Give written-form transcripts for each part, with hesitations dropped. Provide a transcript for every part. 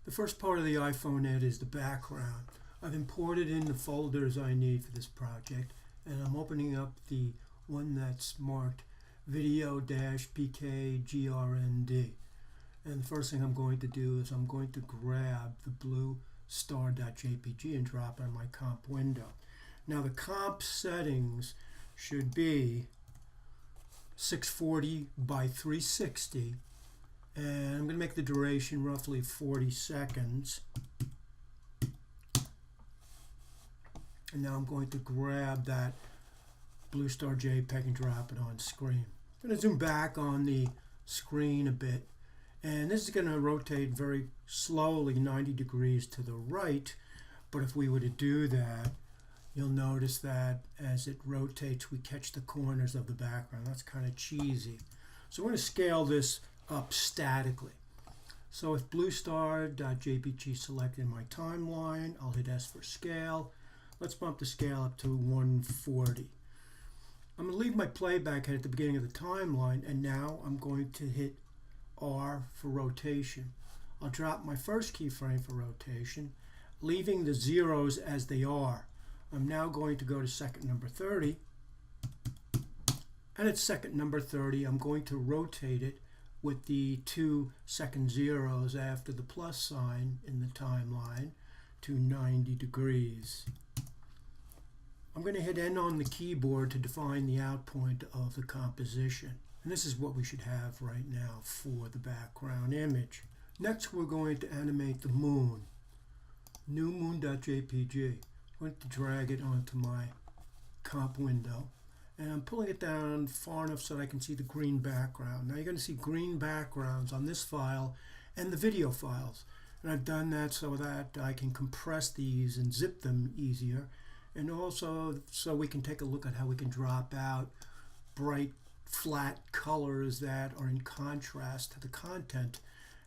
The first part of the iPhone Ed is the background. I've imported in the folders I need for this project, and I'm opening up the one that's marked video-pkgrnd. And the first thing I'm going to do is I'm going to grab the blue star.jpg and drop it on my comp window. Now the comp settings should be 640 by 360, and I'm going to make the duration roughly 40 seconds. And now I'm going to grab that blue star JPEG and drop it on screen. I'm going to zoom back on the screen a bit, and this is going to rotate very slowly 90 degrees to the right. But if we were to do that, you'll notice that as it rotates we catch the corners of the background. That's kind of cheesy. So we're going to scale this up statically. So with bluestar.jpg selected in my timeline, I'll hit S for scale. Let's bump the scale up to 140. I'm going to leave my playback head at the beginning of the timeline, and now I'm going to hit R for rotation. I'll drop my first keyframe for rotation, leaving the zeros as they are. I'm now going to go to second number 30, and at second number 30 I'm going to rotate it with the 2 second zeros after the plus sign in the timeline to 90 degrees. I'm going to hit N on the keyboard to define the out point of the composition. And this is what we should have right now for the background image. Next we're going to animate the moon. New moon.jpg. I'm going to drag it onto my comp window, and I'm pulling it down far enough so that I can see the green background. Now you're going to see green backgrounds on this file and the video files. And I've done that so that I can compress these and zip them easier, and also so we can take a look at how we can drop out bright flat colors that are in contrast to the content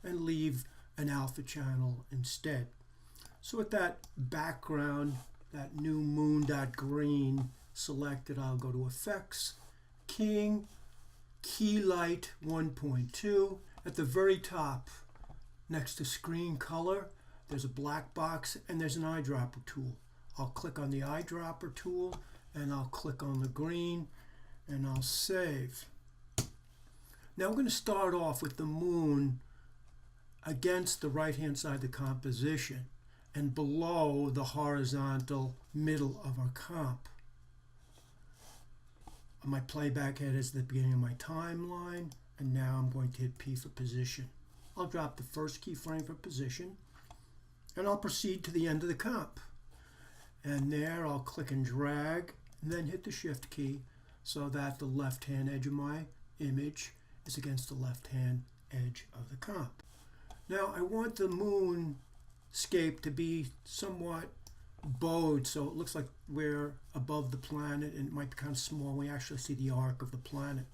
and leave an alpha channel instead. So with that background, that new moon.green selected, I'll go to Effects, Keying, Key Light 1.2. At the very top, next to Screen Color, there's a black box and there's an eyedropper tool. I'll click on the eyedropper tool and I'll click on the green and I'll save. Now we're going to start off with the moon against the right hand side of the composition and below the horizontal middle of our comp. My playback head is at the beginning of my timeline, and now I'm going to hit P for position. I'll drop the first keyframe for position, and I'll proceed to the end of the comp. And there I'll click and drag, and then hit the Shift key so that the left-hand edge of my image is against the left-hand edge of the comp. Now I want the moonscape to be somewhat bowed, so it looks like we're above the planet, and it might be kind of small. We actually see the arc of the planet.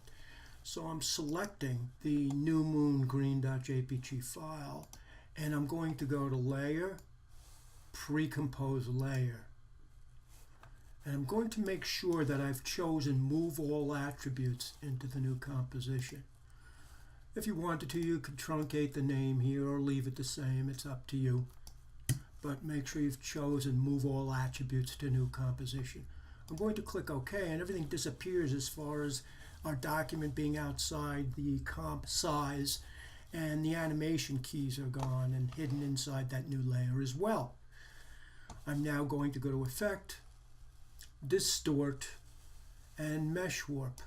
So I'm selecting the new moon green.jpg file, and I'm going to go to Layer, Pre-compose Layer. And I'm going to make sure that I've chosen Move All Attributes into the new composition. If you wanted to, you could truncate the name here or leave it the same. It's up to you. But make sure you've chosen Move All Attributes to New Composition. I'm going to click OK, and everything disappears as far as our document being outside the comp size, and the animation keys are gone and hidden inside that new layer as well. I'm now going to go to Effect, Distort, and Mesh Warp.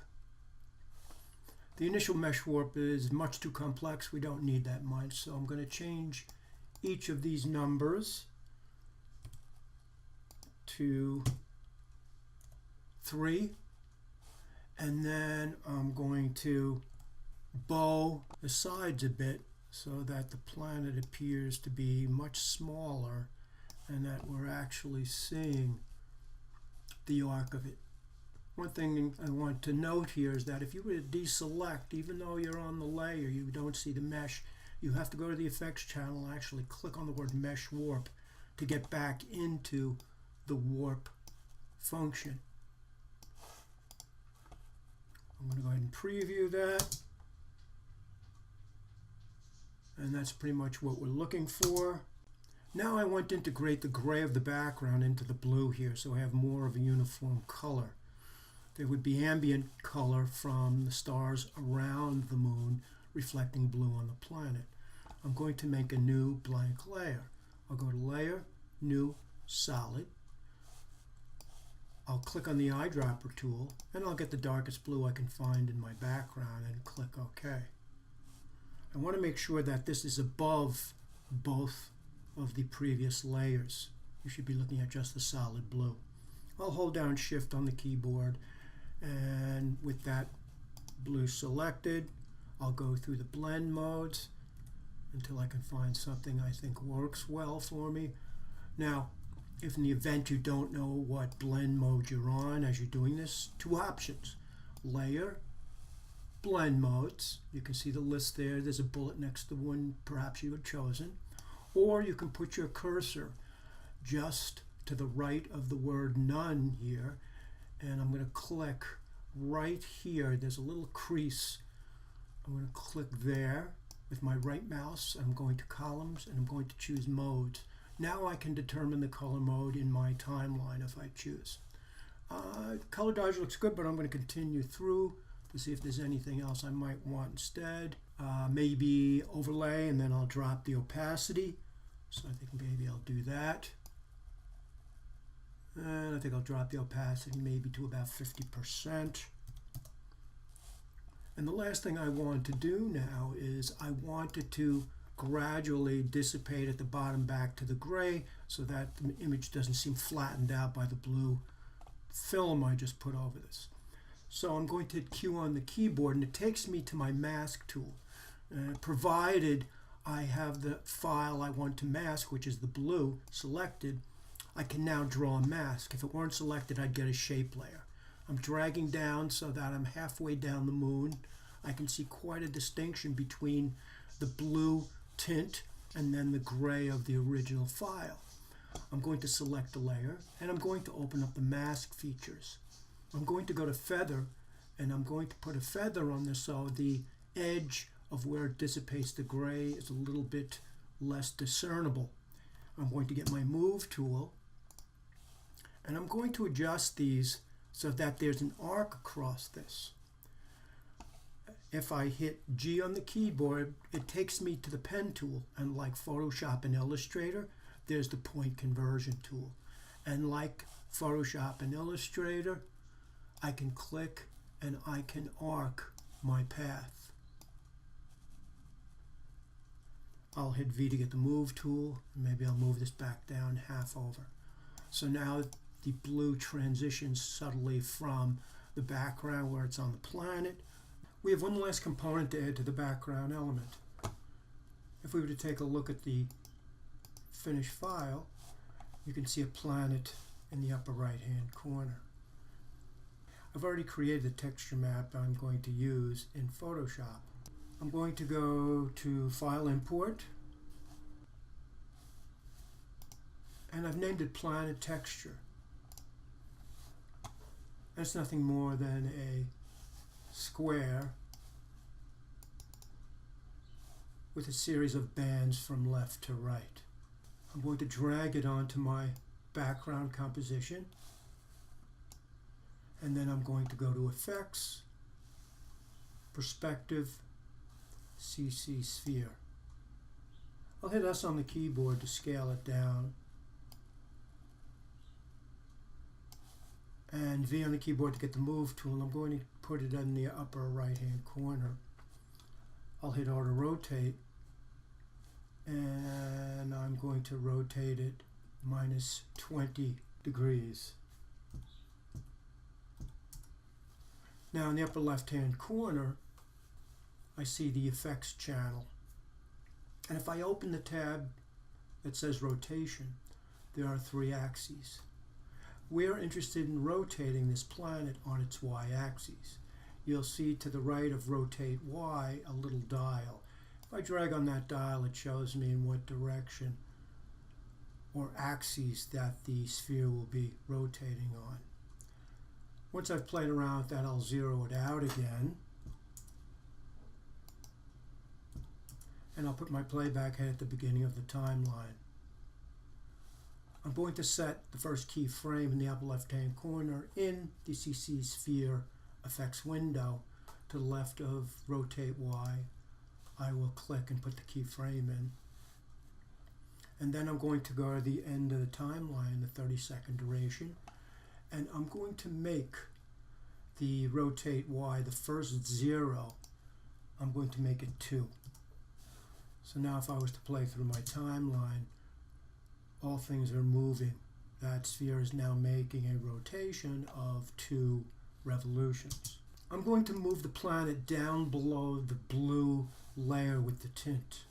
The initial mesh warp is much too complex. We don't need that much, so I'm going to change each of these numbers to 3, and then I'm going to bow the sides a bit so that the planet appears to be much smaller and that we're actually seeing the arc of it. One thing I want to note here is that if you were to deselect, even though you're on the layer, you don't see the mesh, you have to go to the effects channel and actually click on the word mesh warp to get back into the warp function. I'm going to go ahead and preview that. And that's pretty much what we're looking for. Now I want to integrate the gray of the background into the blue here so I have more of a uniform color. There would be ambient color from the stars around the moon reflecting blue on the planet. I'm going to make a new blank layer. I'll go to Layer, New, Solid. I'll click on the eyedropper tool and I'll get the darkest blue I can find in my background and click OK. I want to make sure that this is above both of the previous layers. You should be looking at just the solid blue. I'll hold down Shift on the keyboard, and with that blue selected, I'll go through the blend modes until I can find something I think works well for me. Now, if in the event you don't know what blend mode you're on as you're doing this, two options: Layer, Blend Modes. You can see the list there. There's a bullet next to one perhaps you had chosen. Or you can put your cursor just to the right of the word None here, and I'm going to click right here. There's a little crease. I'm going to click there with my right mouse. I'm going to Columns and I'm going to choose Modes. Now I can determine the color mode in my timeline if I choose. Color dodge looks good, but I'm going to continue through to see if there's anything else I might want instead. Maybe overlay, and then I'll drop the opacity. So I think maybe I'll do that. And I think I'll drop the opacity maybe to about 50%. And the last thing I want to do now is I wanted to gradually dissipate at the bottom back to the gray so that the image doesn't seem flattened out by the blue film I just put over this. So I'm going to hit Q on the keyboard and it takes me to my mask tool. Provided I have the file I want to mask, which is the blue, selected, I can now draw a mask. If it weren't selected, I'd get a shape layer. I'm dragging down so that I'm halfway down the moon. I can see quite a distinction between the blue tint and then the gray of the original file. I'm going to select a layer and I'm going to open up the mask features. I'm going to go to Feather and I'm going to put a feather on this so the edge of where it dissipates the gray is a little bit less discernible. I'm going to get my Move tool and I'm going to adjust these so that there's an arc across this. If I hit G on the keyboard, it takes me to the pen tool, and like Photoshop and Illustrator, there's the point conversion tool. And like Photoshop and Illustrator, I can click and I can arc my path. I'll hit V to get the Move tool. Maybe I'll move this back down half over. So now the blue transitions subtly from the background where it's on the planet. We have one last component to add to the background element. If we were to take a look at the finished file, you can see a planet in the upper right hand corner. I've already created the texture map I'm going to use in Photoshop. I'm going to go to File, Import, and I've named it Planet Texture. That's nothing more than a square with a series of bands from left to right. I'm going to drag it onto my background composition, and then I'm going to go to Effects, Perspective, CC Sphere. I'll hit S on the keyboard to scale it down, and V on the keyboard to get the Move tool. I'm going to put it in the upper right hand corner. I'll hit Auto Rotate, and I'm going to rotate it minus 20 degrees. Now in the upper left hand corner, I see the Effects channel. And if I open the tab that says Rotation, there are 3 axes. We're interested in rotating this planet on its y-axis. You'll see to the right of Rotate Y a little dial. If I drag on that dial, it shows me in what direction or axes that the sphere will be rotating on. Once I've played around with that, I'll zero it out again. and I'll put my playback head at the beginning of the timeline. I'm going to set the first keyframe in the upper left-hand corner in the CC Sphere effects window to the left of Rotate Y. I will click and put the keyframe in. And then I'm going to go to the end of the timeline, the 30-second duration, and I'm going to make the Rotate Y, the first 0, I'm going to make it 2. So now if I was to play through my timeline, all things are moving. That sphere is now making a rotation of 2 revolutions. I'm going to move the planet down below the blue layer with the tint.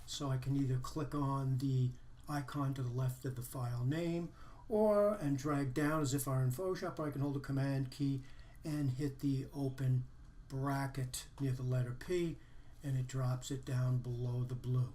So I can either click on the icon to the left of the file name and drag down as if I were in Photoshop, or I can hold the Command key and hit the open bracket near the letter P, and it drops it down below the blue.